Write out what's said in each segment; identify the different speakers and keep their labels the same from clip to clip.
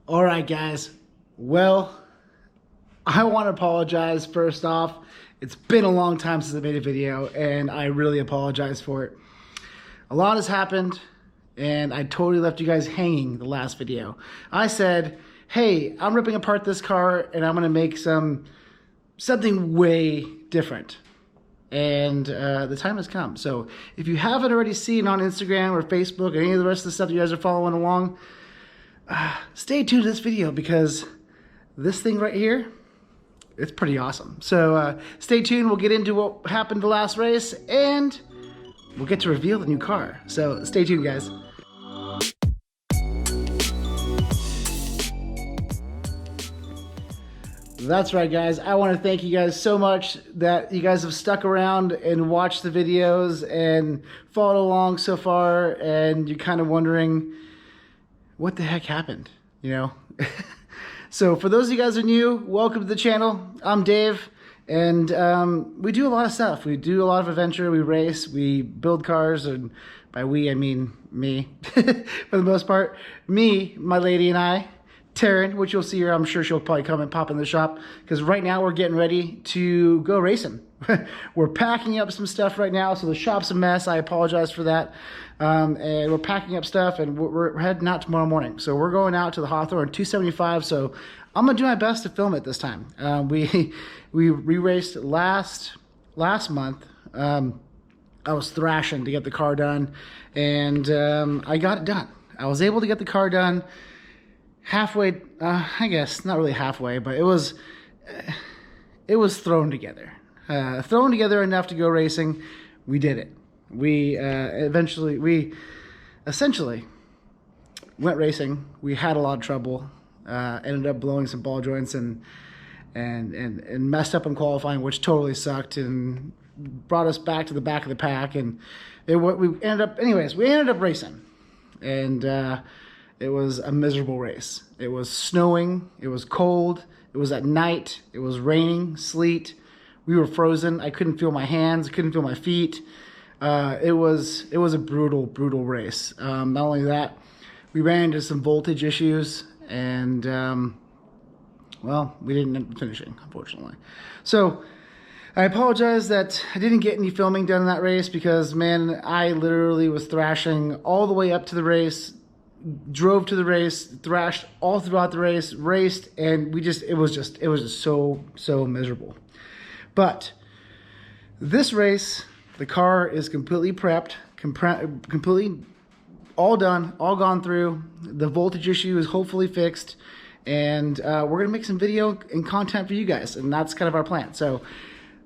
Speaker 1: All right, guys. Well, I want to apologize first off. It's been a long time since I made a video, and I really apologize for it. A lot has happened, and I totally left you guys hanging the last video. I said, hey, I'm ripping apart this car, and I'm going to make something way different. And the time has come. So if you haven't already seen on Instagram or Facebook or any of the rest of the stuff you guys are following along, stay tuned to this video because this thing right here, it's pretty awesome. So stay tuned. We'll get into what happened the last race and we'll get to reveal the new car. So stay tuned, guys. That's right, guys. I want to thank you guys so much that you guys have stuck around and watched the videos and followed along so far, and you're kind of wondering what the heck happened, you know? So for those of you guys who are new, welcome to the channel. I'm Dave, and we do a lot of stuff. We do a lot of adventure, we race, we build cars, and by we, I mean me, for the most part. Me, my lady, and I, Taryn, which you'll see her, I'm sure she'll probably come and pop in the shop, because right now we're getting ready to go racing. We're packing up some stuff right now, so the shop's a mess. I apologize for that. And we're packing up stuff, and we're heading out tomorrow morning. So we're going out to the Hawthorne 275, so I'm going to do my best to film it this time. We raced last month. I was thrashing to get the car done, and I got it done. I was able to get the car done halfway, I guess, not really halfway, but it was thrown together. Thrown together enough to go racing. We did it. We essentially went racing. We had a lot of trouble. Ended up blowing some ball joints and messed up in qualifying, which totally sucked and brought us back to the back of the pack. And we ended up racing, and it was a miserable race. It was snowing. It was cold. It was at night. It was raining, sleet. We were frozen. I couldn't feel my hands. I couldn't feel my feet. It was a brutal race. Not only that, we ran into some voltage issues, and well, we didn't end up finishing, unfortunately. So I apologize that I didn't get any filming done in that race because, man, I literally was thrashing all the way up to the race, drove to the race, thrashed all throughout the race, raced, and it was just so miserable. But this race, the car is completely prepped, completely all done, all gone through. The voltage issue is hopefully fixed, and we're gonna make some video and content for you guys, and that's kind of our plan. So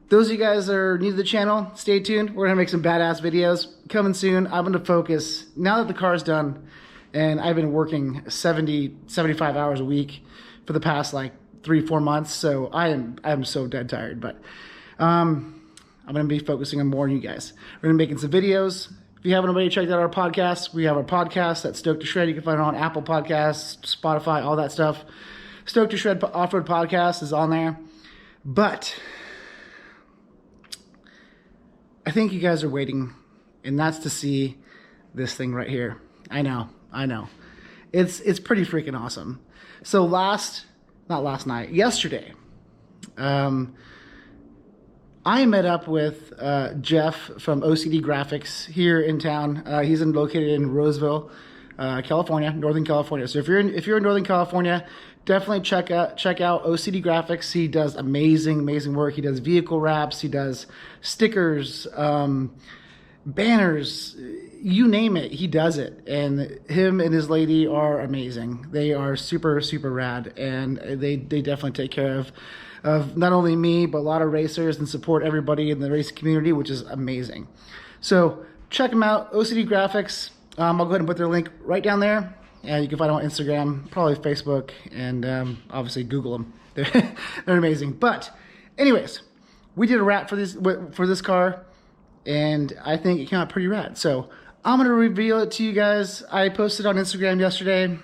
Speaker 1: those of you guys that are new to the channel, stay tuned. We're gonna make some badass videos coming soon. I'm gonna focus, now that the car's done, and I've been working 70, 75 hours a week for the past like 3-4 months. So I'm so dead tired, but I'm going to be focusing on more on you guys. We're going to be making some videos. If you haven't already checked out our podcast, we have our podcast at Stoked to Shred. You can find it on Apple Podcasts, Spotify, all that stuff. Stoked to Shred Off-Road Podcast is on there. But I think you guys are waiting, and that's to see this thing right here. I know. It's pretty freaking awesome. So yesterday, I met up with Jeff from OCD Graphics here in town. He's located in Roseville, California, Northern California. So if you're in Northern California, definitely check out OCD Graphics. He does amazing work. He does vehicle wraps. He does stickers, banners, you name it, he does it. And him and his lady are amazing. They are super rad, and they definitely take care of not only me, but a lot of racers, and support everybody in the racing community, which is amazing. So check them out, OCD Graphics. I'll go ahead and put their link right down there, and you can find them on Instagram, probably Facebook, and obviously Google them. They're amazing. But anyways, we did a wrap for this car, and I think it came out pretty rad. So I'm going to reveal it to you guys. I posted on Instagram yesterday.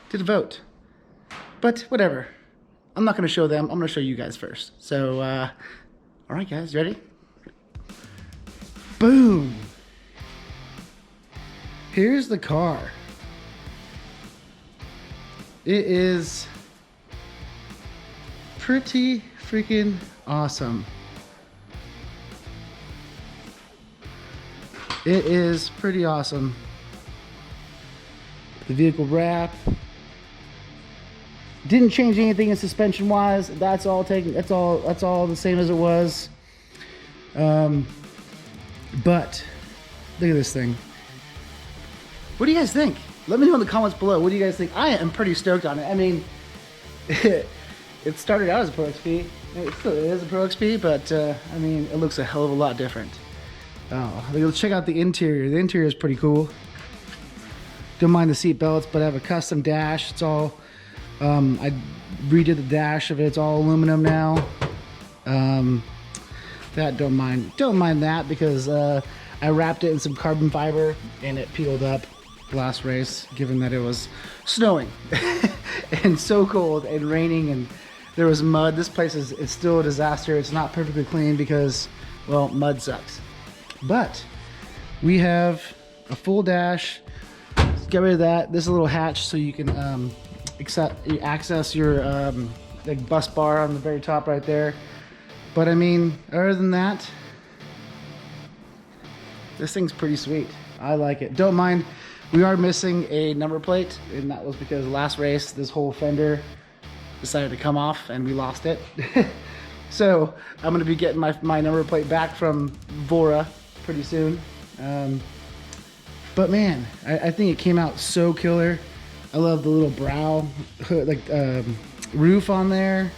Speaker 1: Did a vote. But whatever. I'm not going to show them. I'm going to show you guys first. So, all right, guys, ready? Boom. Here's the car. It is pretty freaking awesome. It is pretty awesome. The vehicle wrap didn't change anything in suspension wise. That's all the same as it was. But look at this thing. What do you guys think? Let me know in the comments below. What do you guys think? I am pretty stoked on it. I mean, it started out as a Pro XP. It still is a Pro XP, but I mean, it looks a hell of a lot different. Oh, let's check out the interior. The interior is pretty cool. Don't mind the seat belts, but I have a custom dash. It's all, I redid the dash of it. It's all aluminum now. That don't mind that because I wrapped it in some carbon fiber and it peeled up last race, given that it was snowing and so cold and raining and there was mud. This place is still a disaster. It's not perfectly clean because, well, mud sucks. But we have a full dash. Let's get rid of that. This is a little hatch so you can access your like bus bar on the very top right there. But I mean, other than that, this thing's pretty sweet. I like it. Don't mind, we are missing a number plate, and that was because last race this whole fender decided to come off and we lost it. So I'm gonna be getting my number plate back from Vora pretty soon. But man, I think it came out so killer. I love the little brow hood, like roof on there.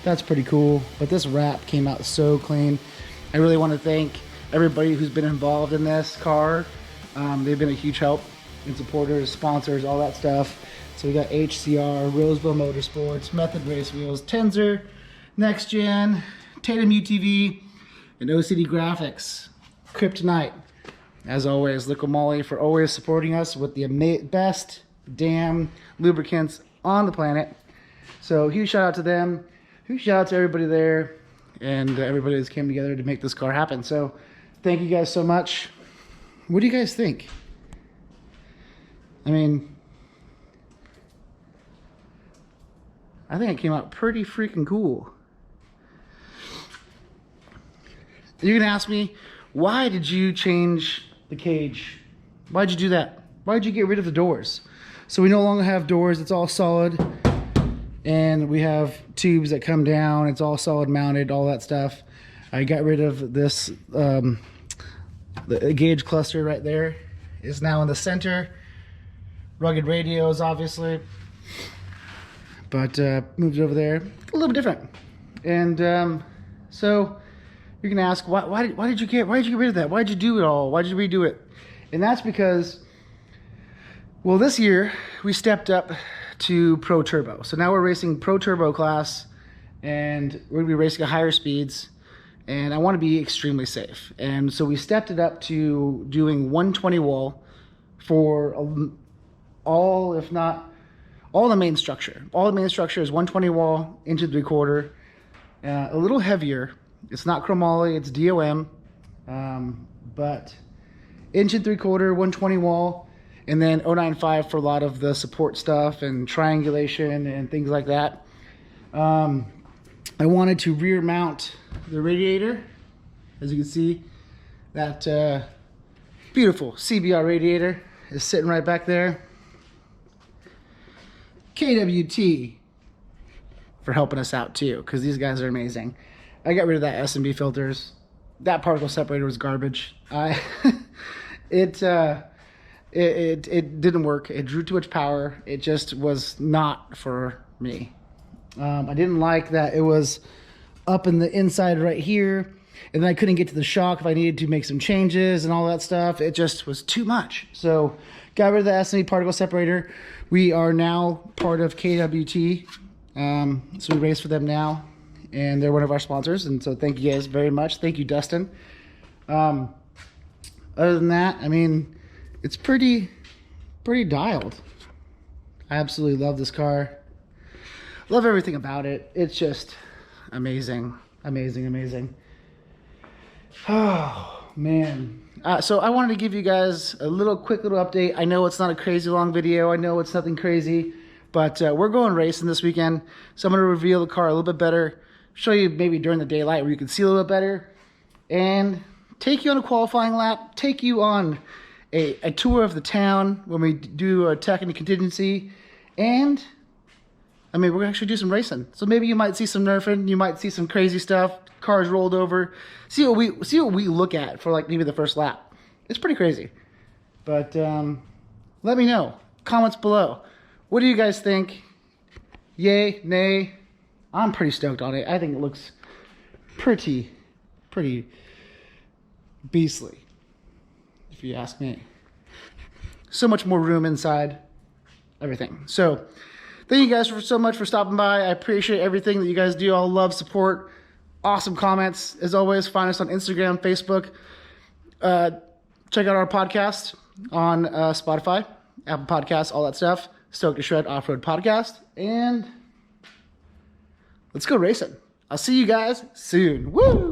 Speaker 1: That's pretty cool. But this wrap came out so clean. I really want to thank everybody who's been involved in this car. They've been a huge help and supporters, sponsors, all that stuff. So we got HCR, Roseville Motorsports, Method Race Wheels, Tenzer, Next Gen, Tatum UTV, and OCD Graphics. Kryptonite. As always, Liquid Moly for always supporting us with the best damn lubricants on the planet. So huge shout out to them. Huge shout out to everybody there and everybody that's came together to make this car happen. So thank you guys so much. What do you guys think? I mean, I think it came out pretty freaking cool. You're gonna ask me, why did you change the cage? Why'd you do that? Why'd you get rid of the doors? So we no longer have doors, it's all solid. And we have tubes that come down, it's all solid mounted, all that stuff. I got rid of this, the gauge cluster right there is now in the center. Rugged radios, obviously. But moved it over there, a little bit different. And so you're gonna ask, why did you get rid of that? Why'd you do it all? Why'd you redo it? And that's because, well, this year we stepped up to Pro Turbo. So now we're racing Pro Turbo class, and we're gonna be racing at higher speeds. And I want to be extremely safe. And so we stepped it up to doing 120 wall for all, if not all, the main structure. All the main structure is 120 wall, inch and 3/4, a little heavier. It's not chromoly, it's DOM, but inch and 3/4, 120 wall, and then 095 for a lot of the support stuff and triangulation and things like that. I wanted to rear mount the radiator. As you can see, that beautiful CBR radiator is sitting right back there. KWT for helping us out too, because these guys are amazing. I got rid of that S&B filters. That particle separator was garbage. It didn't work. It drew too much power. It just was not for me. I didn't like that it was up in the inside right here, and then I couldn't get to the shock if I needed to make some changes and all that stuff. It just was too much. So got rid of the S&B particle separator. We are now part of KWT. So we race for them now, and they're one of our sponsors. And so thank you guys very much. Thank you, Dustin. Other than that, I mean, it's pretty dialed. I absolutely love this car. Love everything about it. It's just amazing, amazing, amazing. Oh man. So I wanted to give you guys a quick little update. I know it's not a crazy long video. I know it's nothing crazy, But we're going racing this weekend, so I'm going to reveal the car a little bit better, show you maybe during the daylight where you can see a little bit better, and take you on a qualifying lap, take you on a tour of the town when we do a tech and contingency, and I mean, we're going to actually do some racing. So maybe you might see some nerfing, you might see some crazy stuff, cars rolled over, see what we look at for like maybe the first lap. It's pretty crazy. But let me know, comments below. What do you guys think? Yay, nay? I'm pretty stoked on it. I think it looks pretty beastly, if you ask me. So much more room inside, everything. So thank you guys so much for stopping by. I appreciate everything that you guys do. All love, support, awesome comments. As always, find us on Instagram, Facebook. Check out our podcast on Spotify, Apple Podcasts, all that stuff. Stoked to Shred Off-Road Podcast. And let's go racing. I'll see you guys soon. Woo!